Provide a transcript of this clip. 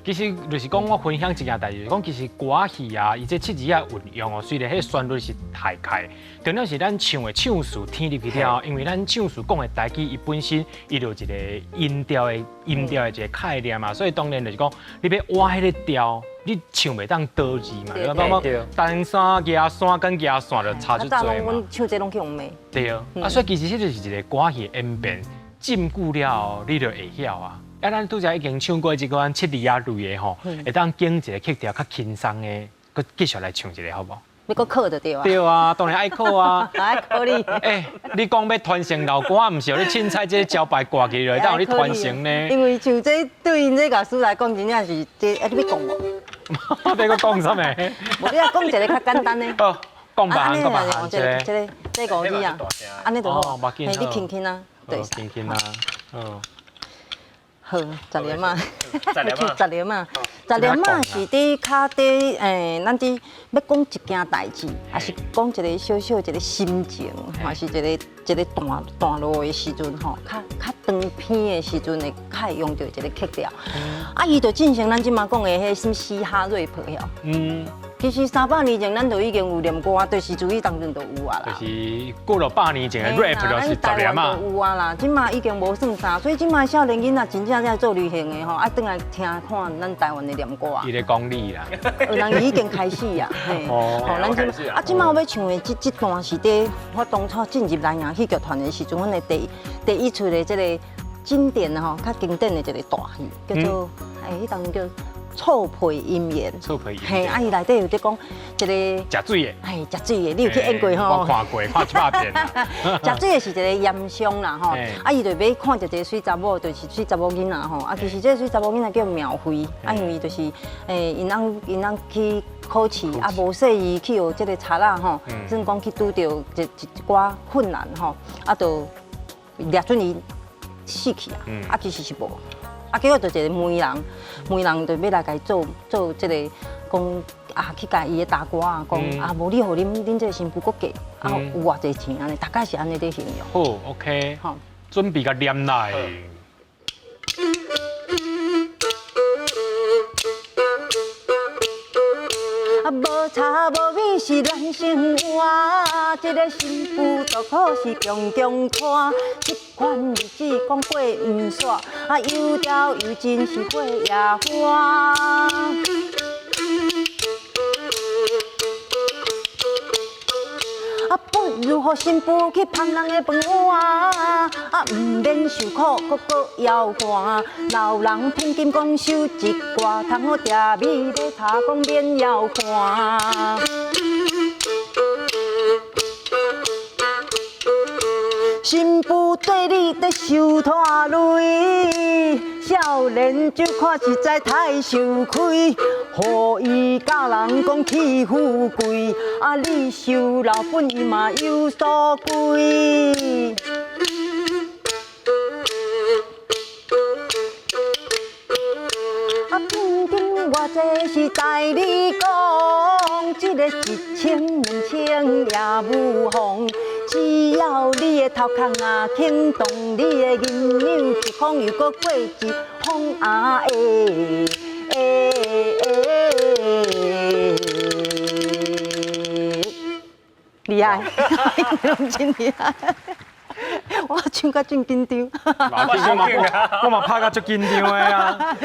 其实就是讲我分享一件代志，讲其实歌戏啊，伊这七字啊运用哦，虽然迄旋律是太开，重要是咱唱的唱词听入去了后，因为咱唱词讲的台语，伊本身伊就有一个音调的一个概念嘛，所以当然就是讲你要挖迄个调，你唱袂当倒字嘛，对吧？单山压山跟压线就差足多嘛。阮唱这拢去用骂。对啊，所以其实迄就是一个歌戏的演变，浸久了后你就会晓啊。啊，咱拄则已经唱过一个七字啊类的吼，会当经一个曲调较轻松的，佮继续来唱一个好不好？要搁考就对啊。对啊，当然爱考啊。爱考你。你讲要传承老歌，毋是哦？你凊彩这招牌挂起来，当有你传承呢？因为像这对因这教师来讲，真正是这，你要讲无？我要搁讲啥物？无你来讲一个较简单的。好，讲别项，讲别项，这个字啊，安尼就好。嘿，你轻轻啊，对。轻轻啊，好，十连嘛，十连嘛，十连嘛是伫卡底咱伫要讲一件代志，还是讲一个小小一个心情，还是一个段落的时阵吼，较长篇的时阵会较会用到一个曲调。啊，伊就进行咱即马讲的迄什么嘻哈 rap 了。其实300年前，咱就已经有念歌，对时主义当中就有啊啦。就是过了100年前的 rap 就是10年嘛。有啊啦，即马已经无算啥，所以即马少年囡仔真正在做旅行的吼，啊，转来听看咱台湾的念歌啊。伊咧讲你啦。有人已经开始啊，嘿，咱即啊，即马我要唱的这段是伫我当初进入南洋戏剧团的时阵，阮的第一出的这个经典的吼，较经典的一个大戏，叫做迄当叫。臭皮音言，臭皮音嘿，啊，伊内底有在讲一个食水的，嘿，食水的，你有去演过吼？我看过，看100遍啦。食水的是一个盐商啦吼，啊，伊就要看到一个水查某，就是水查某囡仔吼，啊，其实这个水查某囡仔叫苗辉，啊，因为就是因翁去考试，啊，无说伊去学这个查啦吼，算讲去拄到一寡困难吼，啊，就掠准伊死去啊，啊，其实是无。啊，结果就一个媒人就要来甲伊做这个讲啊，去甲伊的大歌啊，讲啊，无你互恁这个新妇搁嫁，啊有偌济钱安尼，大概是安尼在形容。好 ，OK， 好，准备甲念来。啊，无茶无米是咱生活，这个新妇大苦是重重拖，这款日子讲过唔煞，啊又调又真是火野花。啊，不如互新妇去捧人的饭碗，啊，唔免受苦，搁摇汗。老人聘金讲收一挂，通好茶米要茶讲免摇汗。新妇对你在受拖累，少年就看实在太受亏，互伊教人讲去富贵，啊你收老本伊嘛有所归。啊，聘金偌济是代你讲，这个1000、2000也无妨。只要你的头壳啊轻动，你的银两一方又搁过一方啊厉害，真厉害！我唱甲真紧张，我嘛拍甲足紧张的啊！